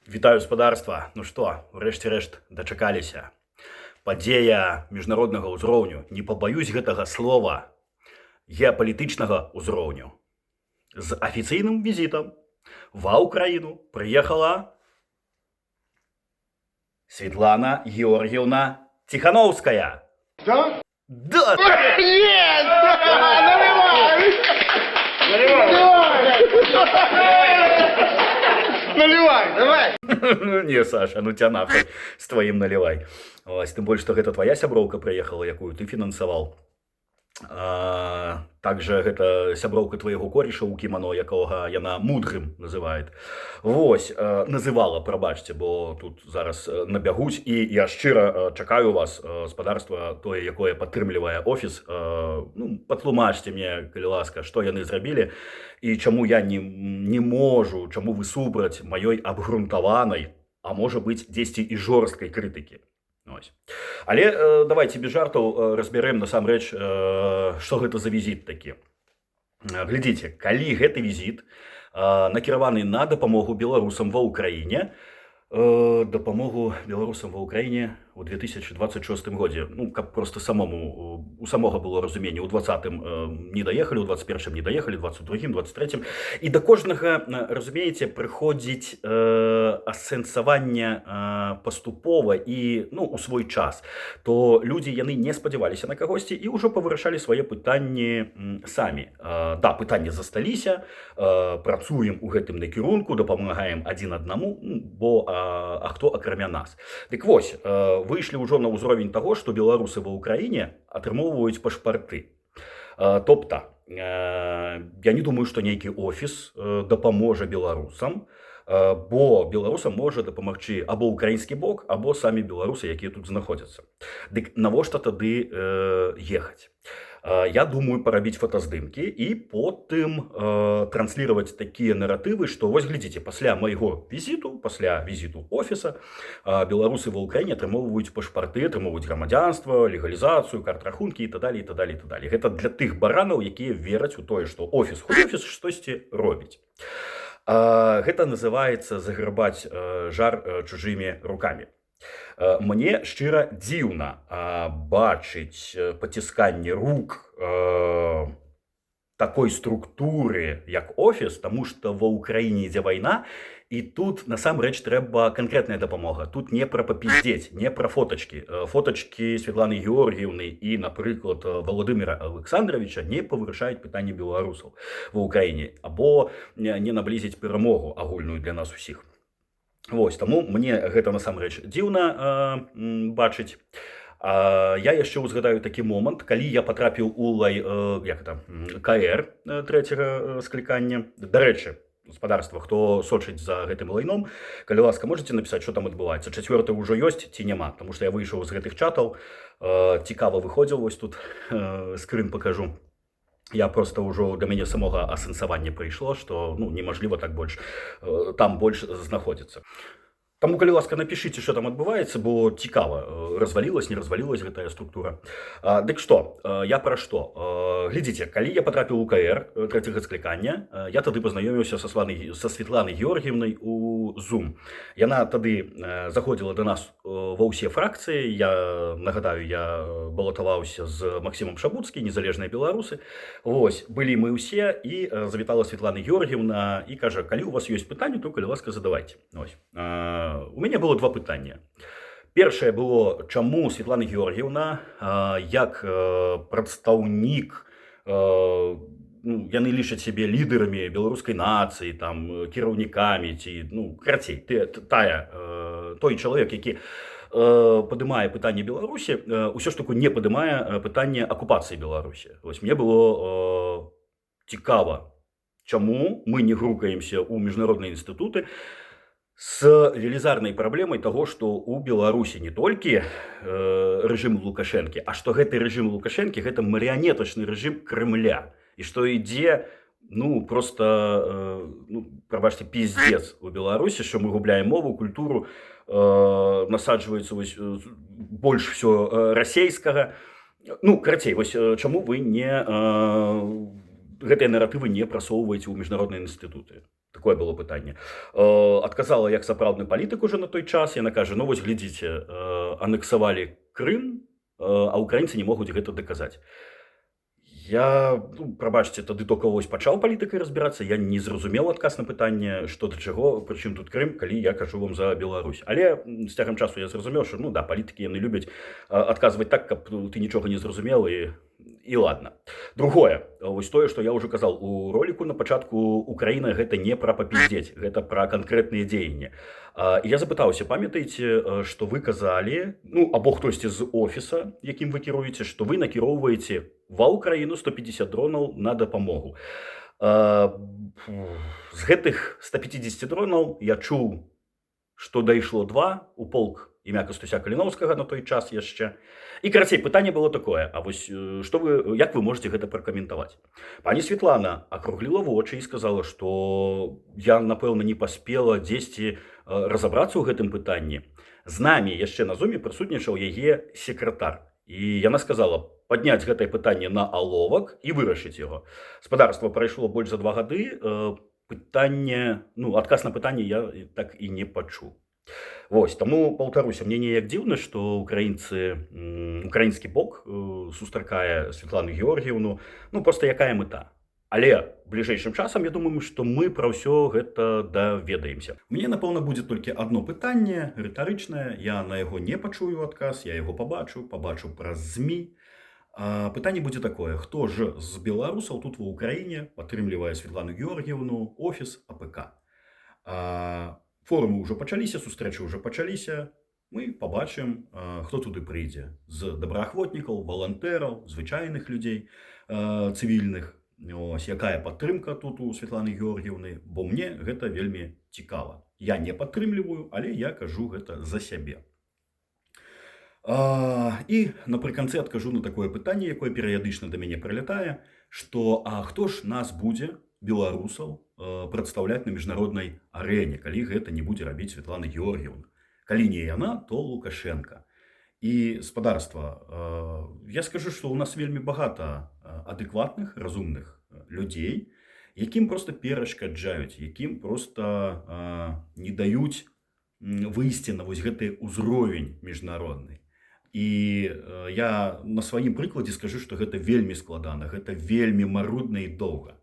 Вітаю спадарства. Ну што, урэшце-рэшт дачакаліся. Падзея міжнароднага ўзроўню, не пабаюсь гэтага слова, геапалітычнага ўзроўню. З афіцыйным візітам ва ўкраіну прыехала Светлана Георгиевна Тихановская. Да? Да! Есть! Наливай, давай! Не, Саша, ну тебя нахуй с твоим наливай. Ось, тым больш, што гэта твоя сяброўка прыехала, якую ты фінансаваў. Также гэта сяброўка твайго кореша ў кімано, якога яна мудрым называет. Вось, называла, прабачце, бо тут зараз набягуць, і я шчыра чакаю вас, спадарства тое, якое падтрымлівае офіс. Ну, патлумачце мне, калі ласка, што яны зрабілі, і чаму я не можу, чаму вы супраць маёй абгрунтаванай, а можа быць, дзесьці і жорсткай крытыкі. Ось. Але давайте без жартаў разбярем насамрэч, што гэта за візіт такі. Глядзіце, калі гэты візіт накіраваны на дапамогу беларусам ва ўкраіне, дапамогу беларусам ва ўкраіне у 2026 годзе. Ну, каб просто у самога было разуменне, у 20-м не даехалі, у 21-м не даехалі, у 22-м, 23-м. І да кожнага, разумееце, прыходзіць асэнсаванне паступова і, ну, у свой час. То людзі, яны не спадзяваліся на кагосьці і ўжо павырашалі свае пытанні самі. Да, пытанні засталіся, працуем у гэтым накірунку, дапамагаем адзін аднаму, бо а хто акрамя нас. Дык вось, выйшлі ўжо на ўзровень таго, што беларусы ва ўкраіне атрымоўваюць пашпарты. Тобто, я не думаю, што нейкі офіс дапаможа беларусам, бо беларусам можа дапамагчы або ўкраінскі бок, або самі беларусы, якія тут знаходзяцца. Дык навошта тады ехаць? Я думаю парабіць фотаздымкі і потым транслировать такія наратывы, што вось глядзіце, пасля майго візіту, пасля візіту офіса, беларусы ва ўкраіне атрымоўваюць пашпарты, атрымоўваюць грамадзянства, легалізацыю, карт-рахункі і так далее, і так далее, і так далее. Гэта для тых баранаў, якія вераць у тое, што офіс штосьці робіць. Гэта называецца заграбаць жар чужымі рукамі. Мне шчыра дзіўна бачыць пацісканне рук такой структуры, як офіс, таму што ва ўкраіне ідзе вайна, і тут насамрэч трэба канкрэтная дапамога. Тут не пра папіздзець, не пра фотачкі. Фотачкі Светланы Георгіевны і, напрыклад, Владимира Александровича не павырашаюць пытанні беларусаў ва ўкраіне, або не наблізіць перамогу агульную для нас усіх. Вось, таму мне гэта насамрэч дзіўна бачыць. Я яшчэ ўзгадаю такі момант, калі я патрапіў у КР трэцяга склікання. Дарэчы, спадарства, хто сочыць за гэтым лайном, калі ласка, можаце напісаць, што там адбываецца. Чацвёрты ўжо ёсць ці няма, таму што я выйшаў з гэтых чатаў, цікава выходзіў, вось тут скрын пакажу. Я просто ўжо да мяне самога асэнсавання прыйшло, што немажліва так больш там больш знаходзіцца. Таму, калі ласка, напішыце, што там адбываецца, бо цікава, развалілась, не развалілась гэтая структура. Дык што, я пра што? Глядзіце, калі я патрапіў у КР трэцяга склікання, я тады пазнаёміўся са Светланай Георгіевнай у Zoom. Яна тады заходзіла да нас ва ўсе фракцыі. Я нагадаю, я балатаваўся з Максімам Шабуцкі, незалежныя беларусы. Вось, былі мы ўсе, і завітала Светлана Георгіевна і кажа: калі у вас ёсць пытанні, то, калі ласка, задавайце. Вось. У мяне было два пытання. Першае было, чаму Светлана Георгіевна, як прадстаўнік, яны лічаць сябе лідарамі беларускай нацыі, там, кіраўнікамі, ці, карацей, той чалавек, які падымае пытанне Беларусі, усё ж таки не падымае пытанне акупацыі Беларусі. Вось, мне было цікава, чаму мы не грукаемся ў міжнародныя інстытуты с велізарнай праблемай таго, што ў Беларусі не толькі рэжым Лукашэнкі, а што гэты рэжым Лукашэнкі гэта марыянетачны рэжым Крымля, і што ідзе просто прабачце, пиздец у Беларусі, што мы губляем мову, культуру, насаджваецца больш всё расейскага. Карацей, вось чаму вы гэтыя наратывы не прасоўваеце ў міжнародныя інстытуты? Такое было пытанне. Адказала як сапраўдны палітык уже на той час. Яна кажа: ну вось глядзіце, анексавалі Крым, а украінцы не могуць гэта даказаць. Я, прабачце, тады толькі вось пачаў палітыкай разбірацца, я не зразумеў адказ на пытанне, што да чаго, прычым тут Крым, калі я кажу вам за Беларусь. Але з цягам часу я зразумеў, што палітыкі яны любяць адказваць так, каб ты нічога не зразумеў і ладно. Другое, вось тое, што я ўжо казаў у роліку на пачатку, Украіна гэта не пра папіздзець, гэта пра канкрэтныя дзеянні. І я запытаўся: памятаеце, што вы казалі, або хтосьці з офіса, якім вы кіруеце, што вы накіроўваеце ва Украіну 150 дронаў на дапамогу. З гэтых 150 дронаў я чуў, што дайшло 2 у полк імя Кастуся Каліноўскага на той час яшчэ. І, карацей, пытанне было такое: а вось як вы можете гэта пракаментаваць? Пані Светлана акругліла вочы і сказала, што я, напэўна, не паспела дзесьці разабрацца ў гэтым пытанні. З намі яшчэ на зуме прысутнічаў яе секратар. І яна сказала падняць гэтае пытанне на аловак і вырашыць яго. Спадарства прайшло больш за 2 гады, адказ на пытанне я так і не пачуў. Вось, таму паўтаруся, мне неяк дзіўна, што украінскі бок сустракае Светлану Георгіевну, проста якая мэта. Але бліжэйшым часам, я думаю, што мы пра ўсё гэта даведаемся. У мяне, напэўна, будзе толькі адно пытанне, рытарычнае, я на яго не пачую адказ, я яго пабачу праз ЗМІ. Пытанне будзе такое: хто ж з беларусаў тут ва Ўкраіне падтрымлівае Светлану Георгіевну, офіс АПК? Форумы ўжо пачаліся, сустрэчы ўжо пачаліся. Мы пабачым, хто туды прыйдзе з добраахвотнікаў, валантэраў, звычайных людзей, цывільных. Якая падтрымка тут у Светланы Георгіевны, бо мне гэта вельмі цікава. Я не падтрымліваю, але я кажу гэта за сябе. І напрыканцы адкажу на такое пытанне, якое перыядычна да мяне прылятае, што хто ж нас будзе, беларусаў, прадстаўляць на міжнароднай арэне, калі гэта не будзе рабіць Светлана Георгіевна. Калі не яна, то Лукашенка. І, спадарства, я скажу, што ў нас вельмі багата адэкватных, разумных людзей, якім проста перашкаджаюць, якім проста не даюць выйсці на вось гэты ўзровень міжнародны. І я на сваім прыкладзе скажу, што гэта вельмі складана, гэта вельмі марудна і доўга.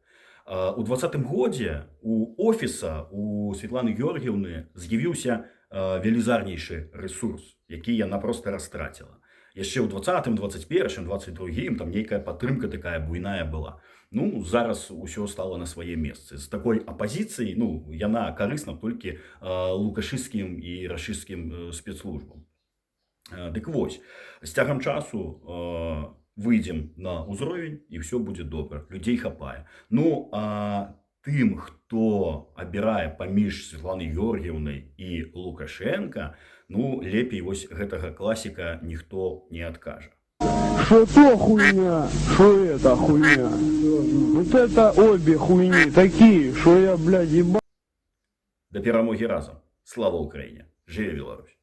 У 2020 годзе у офіса у Светланы Георгіевны з'явіўся велізарнейшы ресурс, які яна проста растраціла. Яшчэ ў 20-м, 21-м, 22-м там нейкая падтрымка такая буйная была. Зараз усё стало на свае месцы. З такой апазіцыяй, яна карысна толькі лукашысцкім і рашысцкім спецслужбам. Дык вось, з цягам часу выйдзем на ўзровень, і ўсё будзе добра. Людзей хапае. Тым, хто абірае паміж Светланай Георгіевнай і Лукашенка, лепей вось гэтага класіка ніхто не адкажа. Что то хуйня, что это хуйня. Вот это обе хуйни такие, что я, блядь, ебал. Да перамогі разам. Слава Украіне. Жыве Беларусь.